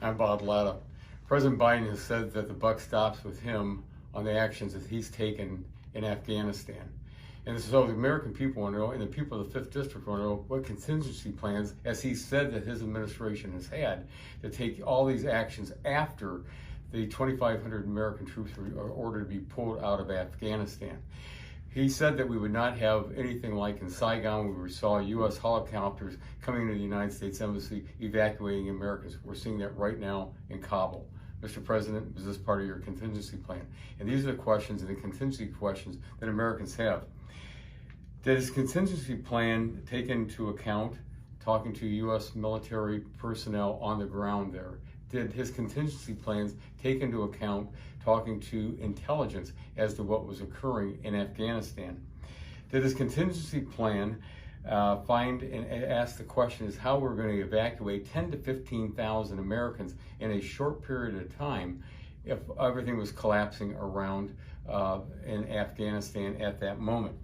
I'm Bob Latta. President Biden has said that the buck stops with him on the actions that he's taken in Afghanistan. And so the American people want to know, and the people of the 5th District want to know, what contingency plans, as he said that his administration has had, to take all these actions after the 2,500 American troops were ordered to be pulled out of Afghanistan. He said that we would not have anything like in Saigon, where we saw U.S. helicopters coming into the United States Embassy evacuating Americans. We're seeing that right now in Kabul. Mr. President, is this part of your contingency plan? And these are the questions and the contingency questions that Americans have. Did his contingency plan take into account talking to U.S. military personnel on the ground there? Did his contingency plans take into account talking to intelligence as to what was occurring in Afghanistan? Did his contingency plan find and ask the question is how we're going to evacuate 10 to 15,000 Americans in a short period of time if everything was collapsing around in Afghanistan at that moment?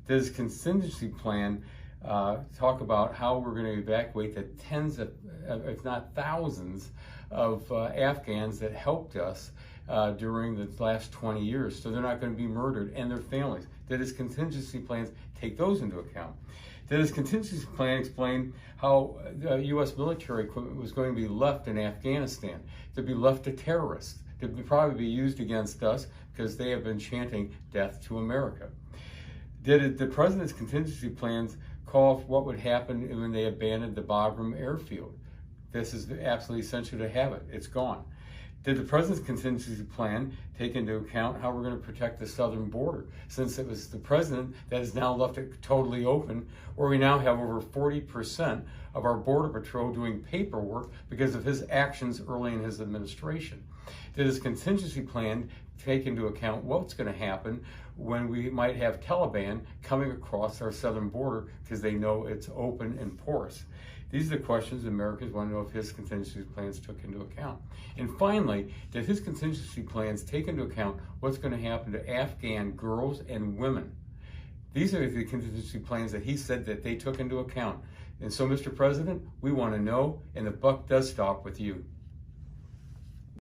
Did his contingency plan talk about how we're going to evacuate the tens of, if not thousands, of Afghans that helped us during the last 20 years, so they're not going to be murdered, and their families? Did his contingency plans take those into account? Did his contingency plan explain how U.S. military equipment was going to be left in Afghanistan, to be left to terrorists, to probably be used against us because they have been chanting death to America? Did the president's contingency plans call for what would happen when they abandoned the Bagram airfield? This is absolutely essential to have it. It's gone. Did the president's contingency plan take into account how we're going to protect the southern border, since it was the president that has now left it totally open, where we now have over 40% of our border patrol doing paperwork because of his actions early in his administration? Did his contingency plan take into account what's going to happen when we might have Taliban coming across our southern border because they know it's open and porous? These are the questions Americans want to know if his contingency plans took into account. And finally, did his contingency plans take into account what's going to happen to Afghan girls and women? These are the contingency plans that he said that they took into account. And so, Mr. President, we want to know, and the buck does stop with you.